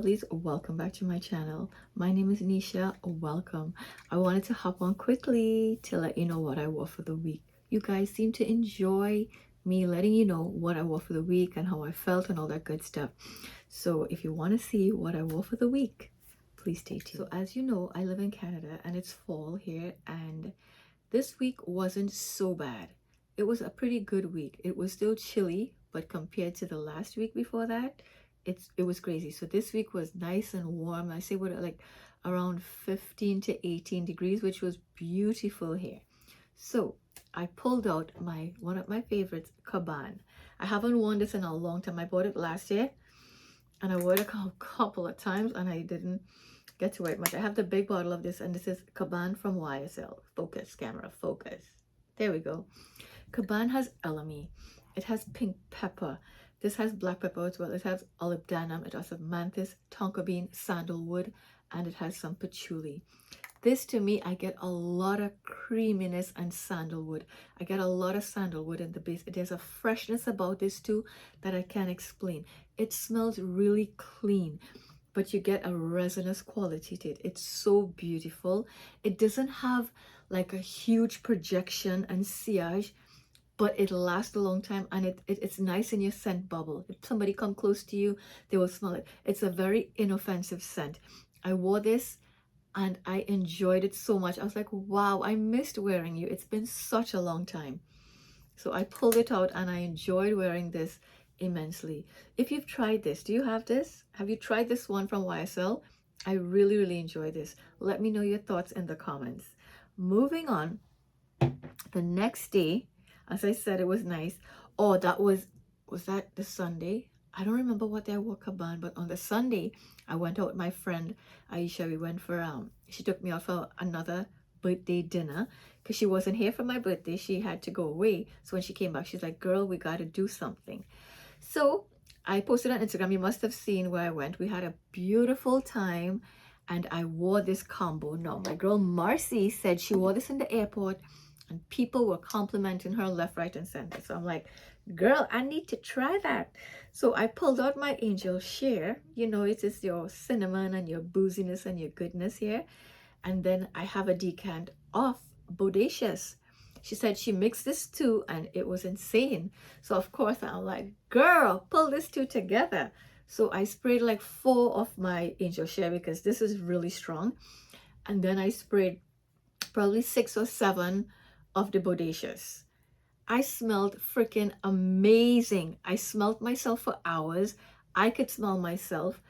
lovelies, welcome back to my channel. My name is Nisha. Welcome. I wanted to hop on quickly to let you know what I wore for the week. You guys seem to enjoy me letting you know what I wore for the week and how I felt and all that good stuff. So if you want to see what I wore for the week, please stay tuned. So as you know, I live in Canada and it's fall here, and this week wasn't so bad. It was a pretty good week. It was still chilly, but compared to the last week before that, it was crazy. So this week was nice and warm. I say what, like around 15 to 18 degrees, which was beautiful here. So I pulled out one of my favorites, Caban. I haven't worn this in a long time. I bought it last year and I wore it a couple of times and I didn't get to wear it much. I have the big bottle of this, and this is Caban from YSL. Focus, camera, focus. There we go. Caban has elemi. It has pink pepper. This has black pepper as well. It has olive-danum. It has mantis, tonka bean, sandalwood, and it has some patchouli. This, to me, I get a lot of creaminess and sandalwood. I get a lot of sandalwood in the base. There's a freshness about this too that I can't explain. It smells really clean, but you get a resinous quality to it. It's so beautiful. It doesn't have like a huge projection and sillage, but it lasts a long time, and it's nice in your scent bubble. If somebody come close to you, they will smell it. It's a very inoffensive scent. I wore this and I enjoyed it so much. I was like, wow, I missed wearing you. It's been such a long time. So I pulled it out and I enjoyed wearing this immensely. If you've tried this, do you have this? Have you tried this one from YSL? I really, really enjoy this. Let me know your thoughts in the comments. Moving on, the next day, as I said, it was nice. Oh, was that the Sunday? I don't remember what day I wore Caban, but on the Sunday, I went out with my friend Aisha. We went for, she took me out for another birthday dinner because she wasn't here for my birthday. She had to go away. So when she came back, she's like, girl, we got to do something. So I posted on Instagram. You must have seen where I went. We had a beautiful time and I wore this combo. No, my girl Marcy said she wore this in the airport and people were complimenting her left, right, and center. So I'm like, girl, I need to try that. So I pulled out my Angel Share. You know, it is your cinnamon and your booziness and your goodness here. And then I have a decant of Bodacious. She said she mixed this too and it was insane. So of course I'm like, girl, pull this two together. So I sprayed like 4 of my Angel Share because this is really strong. And then I sprayed probably 6 or 7 of the Bodacious. I smelled freaking amazing. I smelled myself for hours. I could smell myself.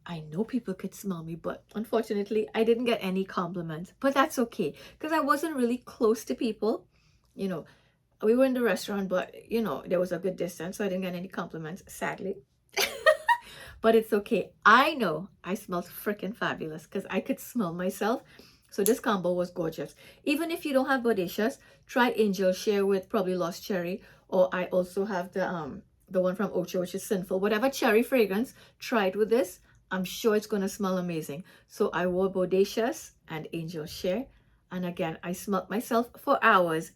I know people could smell me, but unfortunately I didn't get any compliments, but that's okay because I wasn't really close to people. You know, we were in the restaurant, but you know, there was a good distance, so I didn't get any compliments, sadly. But it's okay. I know I smelled freaking fabulous because I could smell myself. So this combo was gorgeous. Even if you don't have Bodacious, try Angel Share with probably Lost Cherry, or I also have the one from Oakcha, which is Sinful. Whatever cherry fragrance, try it with this. I'm sure it's going to smell amazing. So I wore Bodacious and Angel Share. And again, I smelled myself for hours,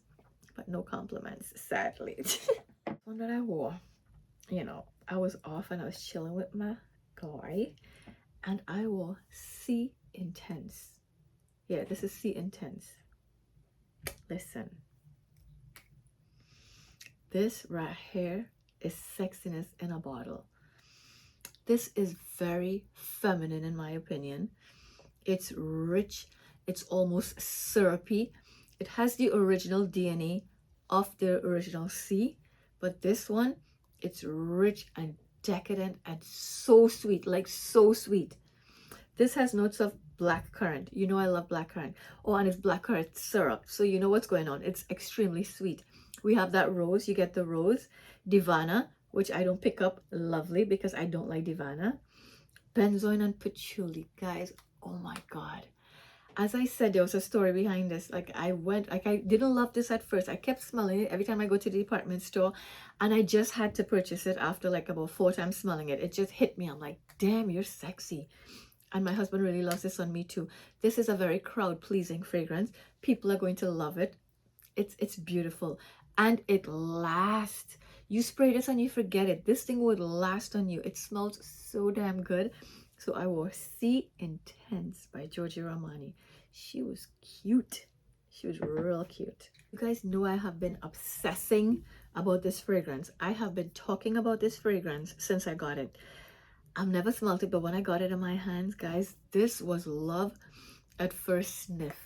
but no compliments, sadly. One that I wore, you know, I was off and I was chilling with my guy. And I wore Sea Intense. Yeah, this is Sea Intense. Listen. This right here is sexiness in a bottle. This is very feminine in my opinion. It's rich. It's almost syrupy. It has the original DNA of the original sea, but this one, it's rich and decadent and so sweet, like so sweet. This has notes of blackcurrant. You know I love blackcurrant. Oh, and it's blackcurrant syrup. So you know what's going on. It's extremely sweet. We have that rose. You get the rose. Divana, which I don't pick up, lovely, because I don't like Divana. Benzoin and patchouli, guys. Oh my God. As I said, there was a story behind this. Like I didn't love this at first. I kept smelling it every time I go to the department store, and I just had to purchase it after like about 4 times smelling it. It just hit me. I'm like, damn, you're sexy. And my husband really loves this on me too. This is a very crowd-pleasing fragrance. People are going to love it. It's beautiful and it lasts. You spray this and you forget it. This thing would last on you. It smells so damn good. So I wore C Intense by Giorgio Armani. She was cute. She was real cute. You guys know I have been obsessing about this fragrance. I have been talking about this fragrance since I got it. I've never smelled it, but when I got it in my hands, guys, this was love at first sniff.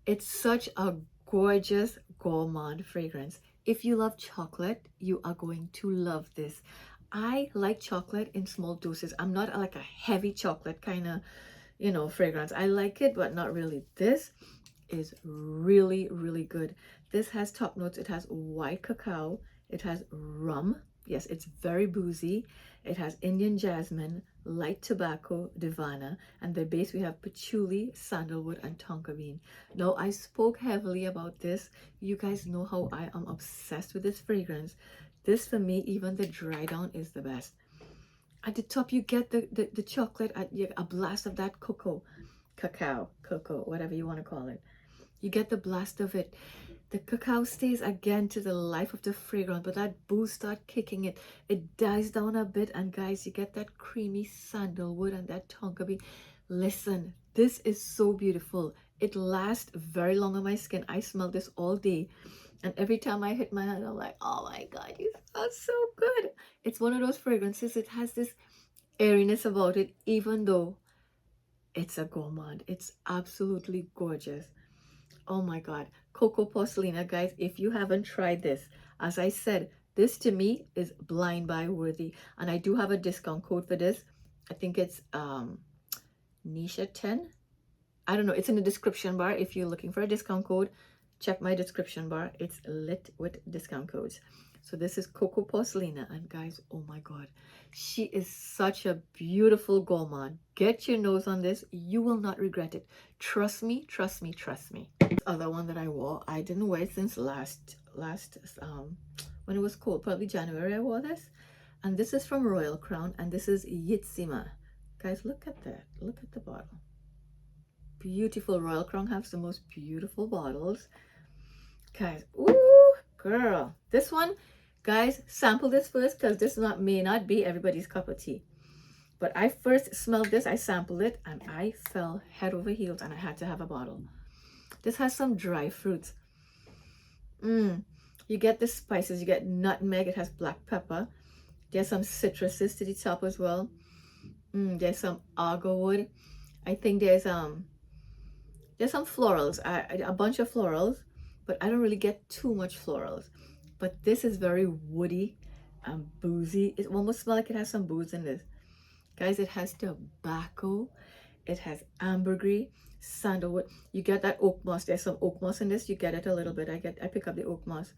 It's such a gorgeous gourmand fragrance. If you love chocolate, you are going to love this. I like chocolate in small doses. I'm not like a heavy chocolate kind of, fragrance. I like it, but not really. This is really, really good. This has top notes. It has white cacao. It has rum. Yes, it's very boozy. It has Indian jasmine, light tobacco, divana, and the base we have patchouli, sandalwood, and tonka bean. Now, I spoke heavily about this. You guys know how I am obsessed with this fragrance. This, for me, even the dry down is the best. At the top, you get the chocolate, a blast of that cacao, whatever you want to call it. You get the blast of it. The cacao stays again to the life of the fragrance, but that booze start kicking it. It dies down a bit, and guys, you get that creamy sandalwood and that tonka bean. Listen, this is so beautiful. It lasts very long on my skin. I smell this all day, and every time I hit my hand, I'm like, oh my God, you smell so good. It's one of those fragrances. It has this airiness about it, even though it's a gourmand. It's absolutely gorgeous. Oh my God. Coco Porcelina, guys, if you haven't tried this, as I said, this to me is blind buy worthy. And I do have a discount code for this. I think it's Nisha 10. I don't know. It's in the description bar. If you're looking for a discount code, check my description bar. It's lit with discount codes. So this is Coco Porcelina. And guys, oh my God. She is such a beautiful gourmand. Get your nose on this. You will not regret it. Trust me, trust me, trust me. This other one that I wore, I didn't wear it since last when it was cold, probably January I wore this. And this is from Royal Crown, and this is Yitsima. Guys, look at that. Look at the bottle. Beautiful. Royal Crown has the most beautiful bottles. Guys, ooh, girl. This one, guys, sample this first, because this may not be everybody's cup of tea. But I first smelled this, I sampled it, and I fell head over heels, and I had to have a bottle. This has some dry fruits. You get the spices, you get nutmeg, it has black pepper. There's some citruses to the top as well. There's some agarwood. I think there's some florals, a bunch of florals, but I don't really get too much florals. But this is very woody and boozy. It almost smells like it has some booze in this. Guys, it has tobacco, it has ambergris, sandalwood. You get that oak moss. There's some oak moss in this. You get it a little bit. I pick up the oak moss.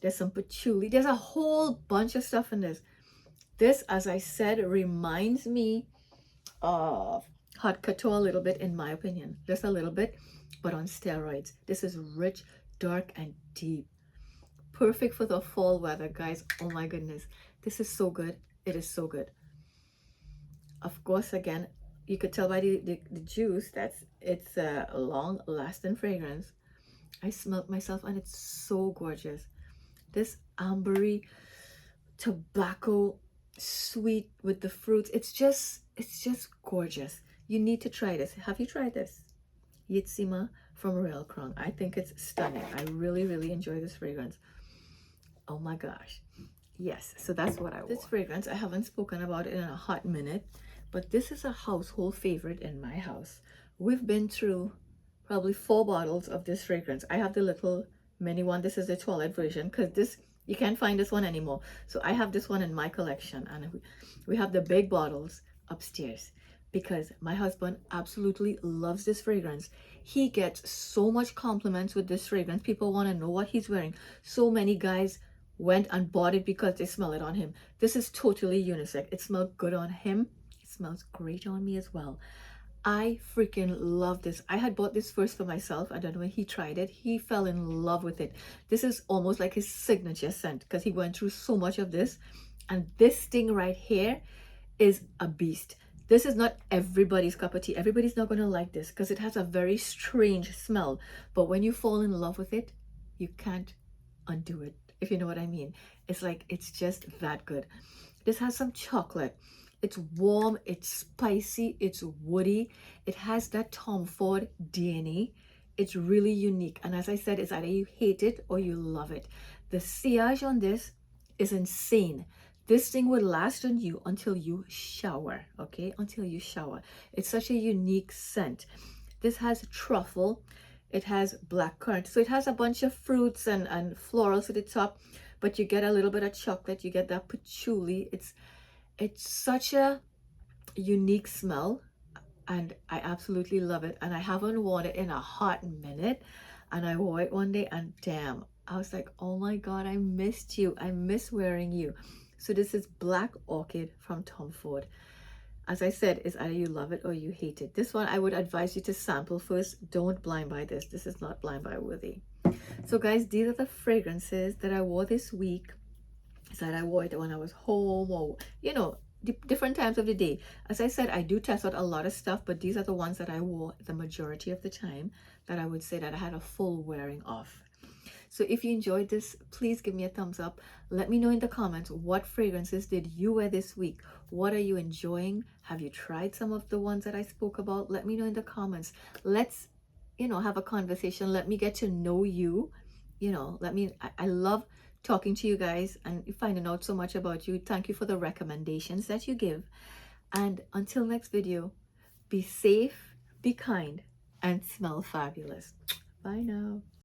There's some patchouli. There's a whole bunch of stuff in this. This, as I said, reminds me of Hot Couture a little bit, in my opinion. Just a little bit, but on steroids. This is rich, dark, and deep. Perfect for the fall weather, guys. Oh my goodness. This is so good. It is so good. Of course, again, you could tell by the juice that it's a long-lasting fragrance. I smelled myself, and it's so gorgeous. This ambery, tobacco, sweet with the fruits. It's just gorgeous. You need to try this. Have you tried this? Yitsima from Royal Crown. I think it's stunning. I really, really enjoy this fragrance. Oh my gosh. Yes, so that's what I wore. This fragrance, I haven't spoken about it in a hot minute, but this is a household favorite in my house. We've been through probably 4 bottles of this fragrance. I have the little mini one. This is the toilet version, because this, you can't find this one anymore. So I have this one in my collection, and we have the big bottles upstairs, because my husband absolutely loves this fragrance. He gets so much compliments with this fragrance. People want to know what he's wearing. So many guys went and bought it because they smell it on him. This is totally unisex. It smells good on him. It smells great on me as well. I freaking love this. I had bought this first for myself, and then when he tried it, he fell in love with it. This is almost like his signature scent, because he went through so much of this. And this thing right here is a beast. This is not everybody's cup of tea. Everybody's not going to like this, because it has a very strange smell. But when you fall in love with it, you can't undo it. if you know what I mean. It's like, it's just that good. This has some chocolate. It's warm, it's spicy, it's woody. It has that Tom Ford DNA. It's really unique. And as I said, it's either you hate it or you love it. The sillage on this is insane. This thing would last on you until you shower, okay? Until you shower. It's such a unique scent. This has truffle. It has black currant. So it has a bunch of fruits and florals at the top, but you get a little bit of chocolate. You get that patchouli. It's such a unique smell, and I absolutely love it. And I haven't worn it in a hot minute, and I wore it one day, and damn, I was like, oh my god, I missed you. I miss wearing you. So this is Black Orchid from Tom Ford. As I said, it's either you love it or you hate it. This one I would advise you to sample first. Don't blind buy this. This is not blind buy worthy. So guys, these are the fragrances that I wore this week. So that I wore it when I was home, or different times of the day. As I said, I do test out a lot of stuff, but these are the ones that I wore the majority of the time that I would say that I had a full wearing of. So if you enjoyed this, please give me a thumbs up. Let me know in the comments, what fragrances did you wear this week? What are you enjoying? Have you tried some of the ones that I spoke about? Let me know in the comments. Let's have a conversation. Let me get to know you. I love talking to you guys and finding out so much about you. Thank you for the recommendations that you give. And until next video, be safe, be kind, and smell fabulous. Bye now.